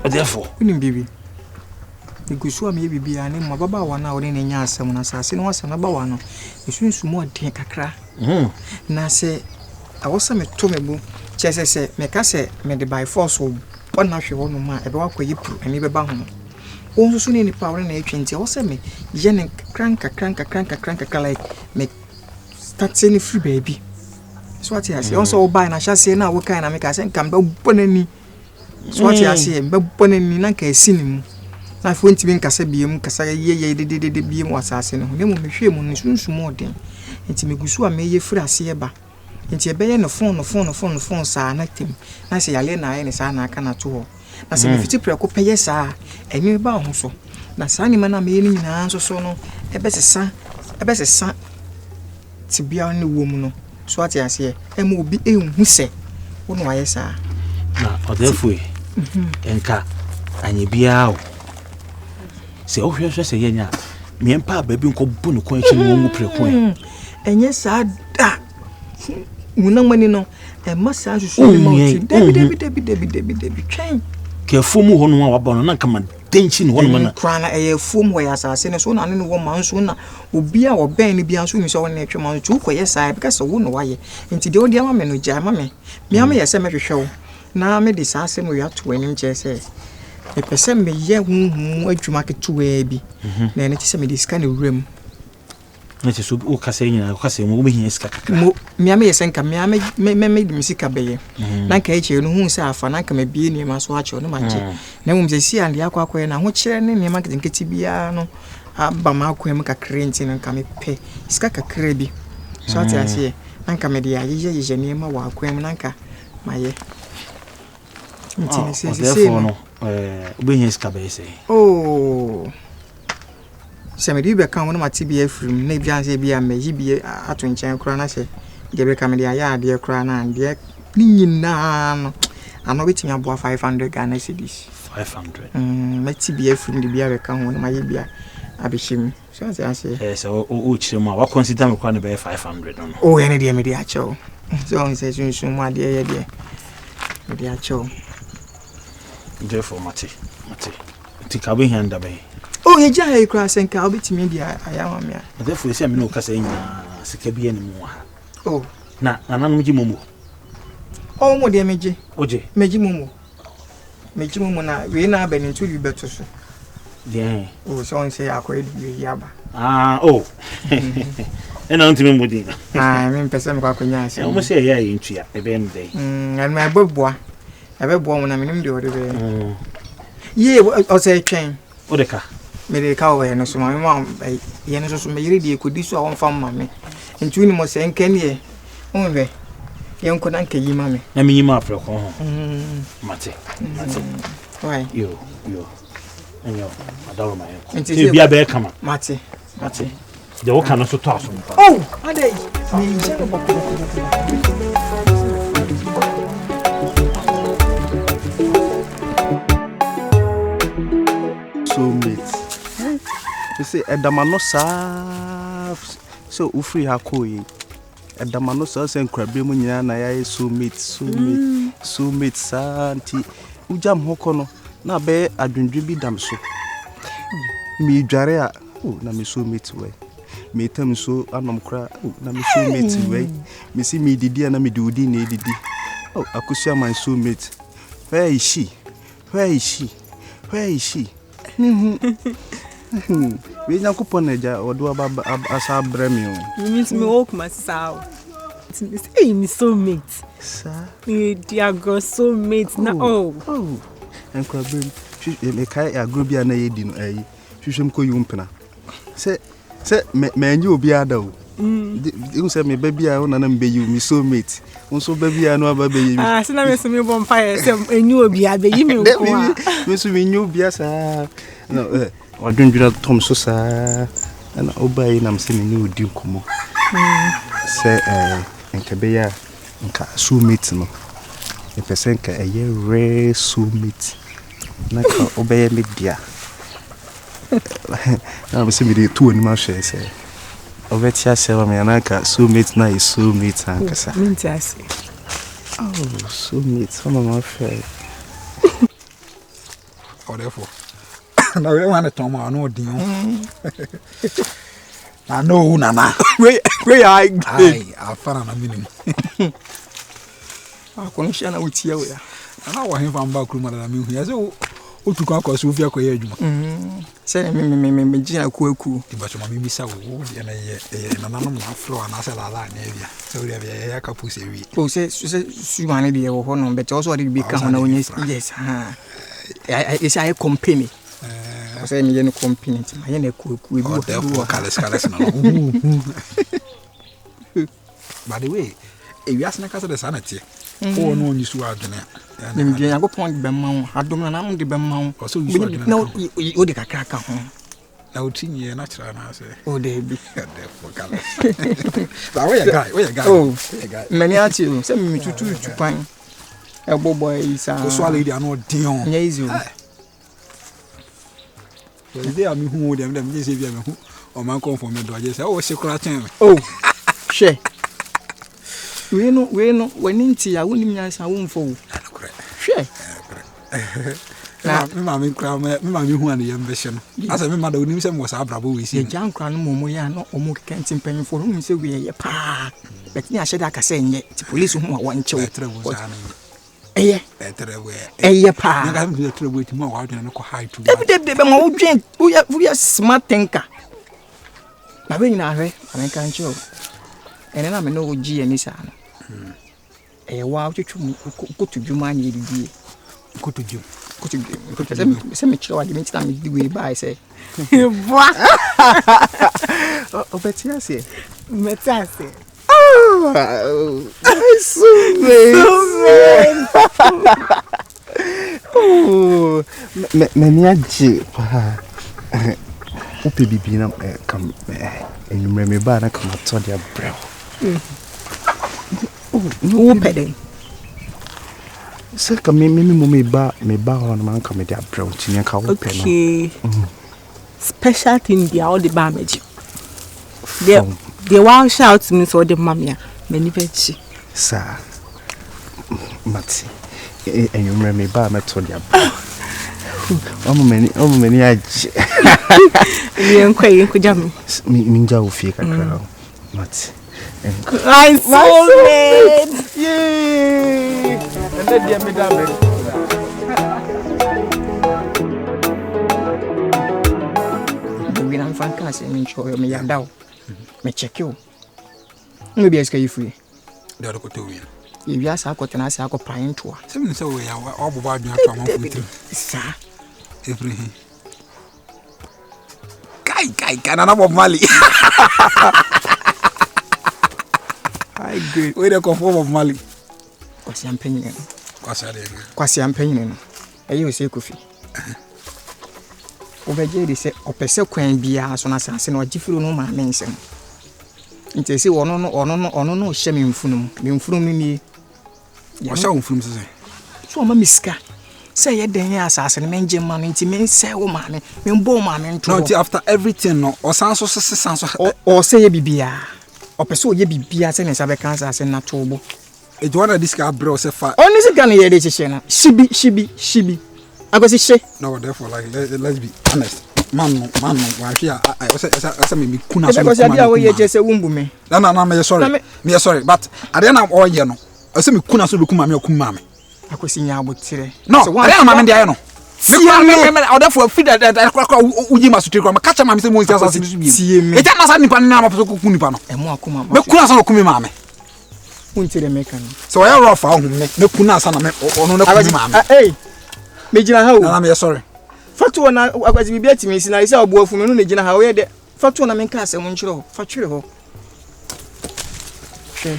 Therefore, baby. The Gusua may be an in my baba one hour in a yasam and assassin was another one. As soon as more take a cra. Now say, I was some tomebu, Chess say, make us say, made by force or one now she won't know my about you and never bound. Also soon any power in ancient, also me, Jen crank a like, make start any free baby. So what I say, also buy and I shall say now what kind of make us and come down any. So what I say, but bonny nanka sin. Na fonti bin kasa biem kasa ye de biem wasase no. Nemu me hwe mu no sunsu modern. Enti megusu a meye firi ase ba. Enti ebeye no phone saa na tem. Na se yale na aye ne saa na aka na to ho. Na se me fiti preko peye saa enwe ba ho so. Na saa ni mana meye ni nyina so no ebesesa tibia ne wo mu no. So what I say, emu obi ehun se wo no aye saa. Na odefue. Enka anye bia o. Se o hwehwe se yenya me empa baabi nko bu no kwan chi no mu prekon enye sa da munamani no e masa susu ni mauti debi twen ke fomu ho no wa ba no na kama denchi no no na kra na e fomu ho ya asase ne so na ne wo man so na obi a wo ben ni bia so ni so na etwe man so koye sa because wo no waye nti de odi ama me no ja ama me ama yese me hwehwe wo na me de sa asem wi ato anim je se e pese me ye hu adwuma ketuwa bi na ene ti se me de scan ewrem na ti so o kasa nyina o kasa mo behia sika kakra mo me ama yese nka me de sika beye na nka eche no hu se afa na nka me bie ni ma so ache no manche na mo mze si ande akwa na ho kire ne ne ma kenketi bia no aba ma akwa em kakra nti nka me pe sika kakra bi so ati ase na nka me de ayeje ne ma wa akwa em na nka maye nti se no ubehia sika be se se me dibe kan wona mati bia frim na bia se bia meji bia ato nchen kura na se de be kam de aya ade kura na de nyina no ano betimi aboa 500 Ghana cedis 500 mati bia frim de bia be kan wona maye bia abeshim so ase o chire mu wa consider me kura na be 500 no ene de me de acho so on se sunsun mu ade ye de me de acho therefore mate tika be handa be ye ja e kra senka obetimi dia ayawa me therefore se me no kasa nyina sika bia ne mu ha na nanu ji momo mo de meje oje meji momo na we na abani to bi beto so de so on say akoy bi yaba ena ntimi mudi me pese me kwa konya ase mo se ya ye ntua e be ndai and my beboa mo na menim de ode be ye o say twen odeka me de ka we no so ma ye no so me yiri de ekodi so a won fam ma me ntu ni mo se nkan ye won be ye nko na nka yi ma me na me yi ma afre ko ho mate why yo enyo adawo ma ye nti bia be kama mate de wo kana so to aso adai me je ko you say edamano sa so ufri hakoyi edamano sa se nkrabe mu nyina na ya soulmate santi ujam hokono na be adwundwe bi dam so mi dware a na mi soulmate we mi tam so anom kra na mi soulmate we mi si mi didi na mi dudi na didi akusia my soulmate where is she we na kupon eja odo asa bremi o means me walk myself say me soulmate sir dear girl soulmate na enko brem me kai agro bia na yedi no ayi hwehwem ko yumpena se me anyi obi ada o you say me baby a na mbe you me soulmate unso baby a no aba be yi se na me so me bonfire se anyi obi a be yi me ko me so me nyi obi asa no odwundwira tom so saa na obai nam se me odi nkomo se enkabe ya nka soulmate no e person ka eye rare soulmate naka obeye media na me se me de tu anima hwe se obetia se wa me naka soulmate na is soulmate ankasa Mintiasi. oh soulmate sama ma fe or therefore na we want to ma no din na no nana we I afana na minim akono hia na wotia we ya na wo hen fa mba kuruma na me hu ya se o tu kwa kwa so fia kwa ye adwuma se me gina kuaku ti ba so ma mi bisa wo de na ye na nanom na afro na se la la na bia so we bia ya kapu se wi o se su mane de wo ho no but also de bi ka ho na onye yes ha is I company o se me ye no company ti ma ye na kuaku e bi wo therefore kales na by the way e wi asna ka se de sanate o no onyi su adwene nim de yakopon de bemma ho adom na nam de bemma ho o so onyi su adwene na o de kakra ka ho na o tinye na chira na se o de bi therefore kales ba we ya guy oh many ati o se me tutu tupan e bobo isa so swallow dey no din on nya easy o dey am hu o dem je se bia me hu o man conform me do je se o se kura chen oh she we no when nti ya wonim nyansa wonfo wo hwe na me ma me kura me hu an ye mbehye no asa me ma da onim se mo sa abrabo we si ye jankra no momo ya no omo kenti mpanyfo no se we ye pa bet ni ahye da ka se nye ti police hu wa nche wo eye eye pa na ga me tre wo ti mo wa dwen no ko high to de be ma wo dwen wo ya smart thinker ba be nyina hwe ame kan che o ene na me no oji ani sa no wa twetwu kotu dwuma anye didie kotu se me chira wa de me tina me di we ba say Boa. obetia se Metasi. oh me aje pa ope bibi na kam enumre me ba na kam to dia brew wo pede se kam me ba ho na man kam dia brew tinya ka wo pe no Okay. Special thing dia all the damage. They want shout me so the mamia. Many vechi. sa mati enumre me ba me to dia brew omo meni aje Ni enkwa yenko jam. minja wo fie kakra mati I soulmate. yay and then dia me da me we na fan ka se me ncho me ya dawo me check you no bi eska yifu de ko to wi ye wi asa akotena asa akopan toa se me se wo ya obobo adwen ato amon futi sa everything kai na Bob Marley I good we de conform Bob Marley kwasi ampanyin kwasa de no eyo se kofi obeje de se opese kwan bia so na sase na ogifiro no ma mensem ntese ono no hye me mfunum ni o sha mfunum se so ma miska say ye den ya asase ne menje ma no nti men say wo ma me mbo ma me nto no until after everything no o sanso o say ye bibia opese o ye bibia se ne sabe kan asase na tobo e do na diska bro se fa oni se kan ye de chche na shibi agosi she no therefore like let's be honest man no wa hia I say me kuna so because bia wo ye je se wumbu me na me sorry but ade na o ye no I say me kuna so be kuma me okuma me akosi nya abotire no ade na ma me de no me o therefore feed that uji masutire kwa catch ma me say mo isi asase bi tie me e ja na sa nipa na ma so ku nipa no e mo akoma me kuna so okumi ma me untire me kan so ya rough a hu me kuna sa na me ono na kumi ma me eh me gina ha o na me sorry fatu na agwazi bibia timi si na isa obo afu me no na gina ha o ye de fatu na me nka asem nkyiro fatwire ho hwe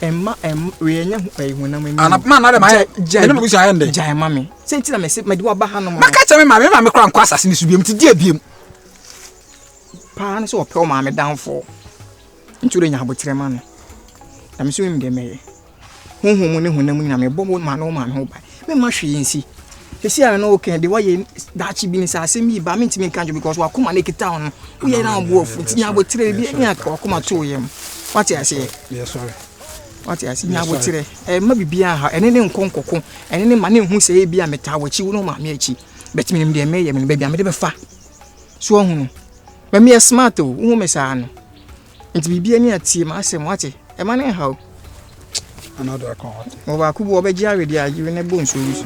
emma we nya hu na mani ana ma na de ma je no busi ayende jai mami se nti na me se madi wa ba ha no mo ma ka che me ma me kra nkwa asase ni su biem ti die biem pa na so ope o ma me danfo nkyiro nya abotire ma no na me so mi de me honhom ne honam nya me bo ma no ma me ho ba me ma hwe yinsi see I know okay the way that she been say me ba me ntimi kanjo because wa kuma na town we here na bo ofu tinya bo tire bi nya ka kuma to yem what I say yes sorry what I see nya bo tire ma bibia ha ene ne nkonkoko ene ne ma ne hu say bia meta wachi wo no ma me achi bet me dem me yem be bia me de be fa so hu no me smart o hu me sa no nti bibia ni atie ma asem what e ma ne ha another account o ba ku bo be gia we dia you ne bo nso so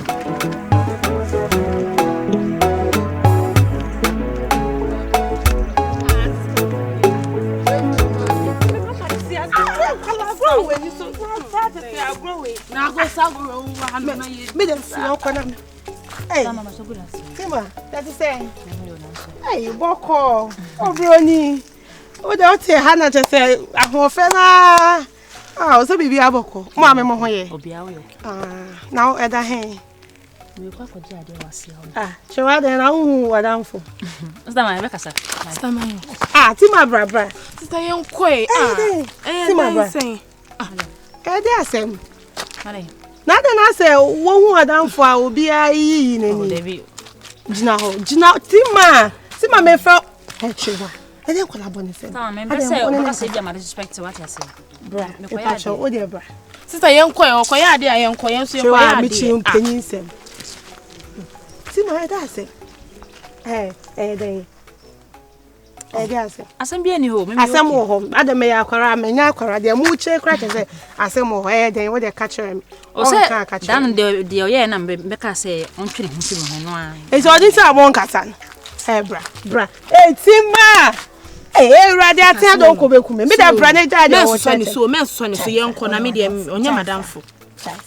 Me dem see okona me. Hey. Tima, that is say. Hey, boko. Obroni. O de o te ha na je say ahofe na. Ah, o so bibi aboko. Mo ame mo hoye. Obia we. Now eda hen. Me kwa kwa ade wase ho. Shewa de na hu wadamfo. Sister man, make asa. Sister man. Tima bra. Sister yen koi. Tima bra. Ede asem. Mane. Nada na say wo hu wadamfo a obi ayi nani. Debi. Gina Tima me fra. Shewa. Ede kwala boni se. Sister man, me say o ka say bia ma respect what you say. Bra. Me kwa cho o de bra. Sister yen koi o koya ade yen koi yen so yen koya ade. Me chi mpanyin sem. Tima ede asem. Ede asem. Asem bia ni ho, me asem wo ho. Ade me ya akwara me nya akwara de mu che kra che se asem wo ho ede wo de ka chere me. O se dan de oye na me ka say on twene hu si me ho no a. E so di sa mo nkasa no. Bra. Tima. Radio atia don ko beku me. Me da bra na ja de wo che. Me so yen ko na me de onye madamfo.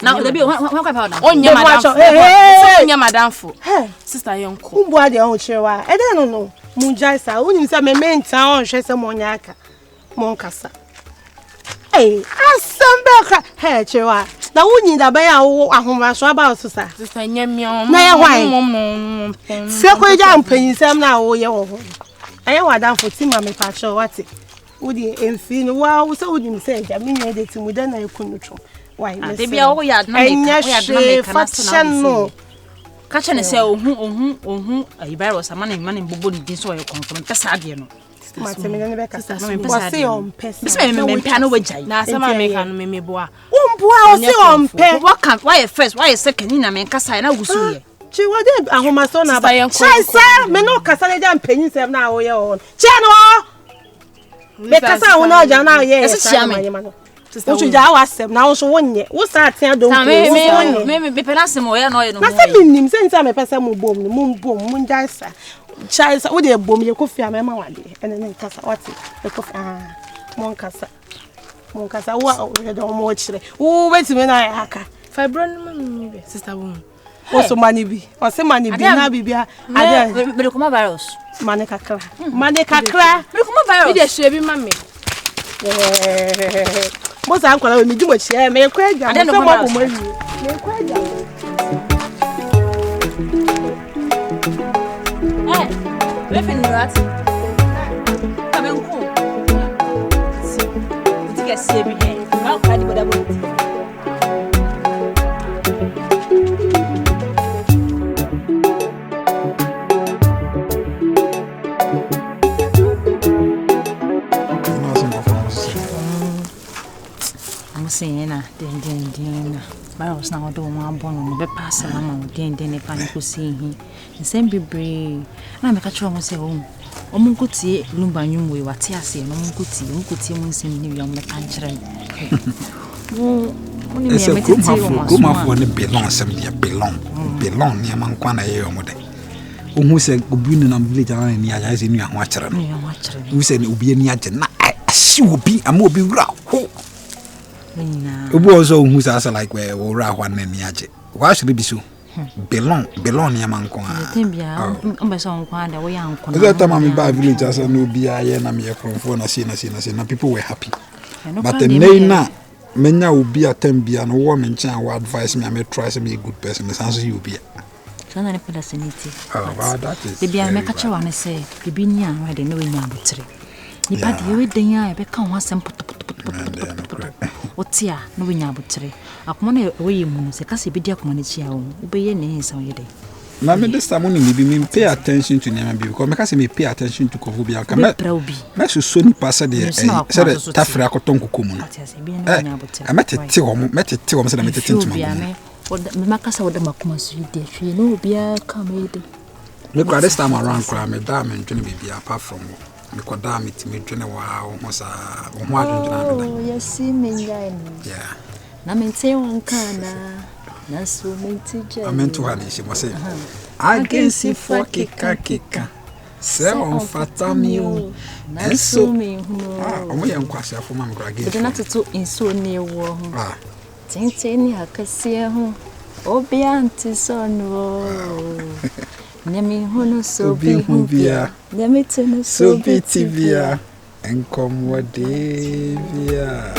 Na o debi o kwa pa na. Onye madamfo. Onye madamfo. Sister yen ko. Umbu ade ho chewa. Ede no. Munjaisa, unim sa me menta on hwe se monyaka. Monkasa. Asambe ka. Chewa. Na unyi da ba ya wo ahoma so aba so sa. Sister nyamia. Na ye hwan. Se ko ja mpanyinsam na wo ye wo ho. Aye wadanfo Tima me pa cho wate. Udi emfi no wa wo se udim se ja me nya de timu da na ekunutwo. Why me. Debi a wo ya na me ka na Kacha ne say ohun virus amane bobo ni din so ye confirm pesa ade no Mate me ne be kasa me pesa ade on pesa bisa me mpa no wajai na asama me ka no me boa o se on pe why first why second ni na me kasa na gusu ye chi wode ahoma so na ba sa me no kasa le jam panyin sem na wo ye on chi no me kasa wo na ja na ye ese chia me Uchu ja wasem na wo so wonye wo sa atia don ko me penase mo ya no ye no na se minim se nta me pese mo bom ni mo bom mo njaisa chaisa wo de bom ye kofi amema wade ene ne kasa wati e kofi mon kasa wo ye do mo chire wo weti me na ya haka fibron me be sister wo wo so mani bi o se mani bi na bibia ade me ko ma virus mane kakra me ko ma virus me de hwe bi ma me mo sa nkwala we mi di mo chia me kwa ga mo mo mo mi me kwa ga we fin rat abenku ti ga sie bi he ma kwa di boda bo Sena den virus na odo mo abono no be pass na ma den ne pa ne ko sihi nsem bebre na me ka cho mo se o mo nkutie lumba nwum we wate ase no mo nkutie mo nsem ni wi mo ka nkyere wo ni me metiti o mo kumafo ne belong sem dia belong ne man kwa na ye o mo de ohu se obi ni na village na ni aja se ni aho akyere no wo se ni obi ni age na ahye obi ama obi wura ho Obu also who says like where or one and yaje. Why should it be so? Belong near Manco. I'm so quite away. That time I'm by village as a no be I am here from phone. I see, people were happy. But the name now, Menya will be a tembi and a woman will advise me. I may try to be a good person. The answer you be. Oh, that is the Bia Mekacha one say, the Binia, I don't know in Yabutri. The party you with the eye, become one simple. Otia no winya butre akomone we mu se kase bidia komone chia wo be ye ne nsa ye de Na me this time me pay attention to Nema because me say me pay attention to Kovubia. Me so so ni pass dey say tafra akoton kokomu no. I met it say na me tete ntuma. Me makasa woda makoma so yi dey hwe no obia come dey. Me kwa this time around kwa me da me ntwene bibia apart from me koda me timi twene wa ho sa ho adwendwena me da. Oh yes me ngai no. Yeah. Na me nte wankana. Na so me tije. Amento ha ni mo say. Agency for kika. Se on fatami o. Na so me hu. Omo ye nkwase afo ma me kwa agency. But na to inso ne wo ho. Tente ni akasie ho. Obi anti so no. Nemi hono so bi hubia. Nemi tene so bi tibia. Enkom wade via.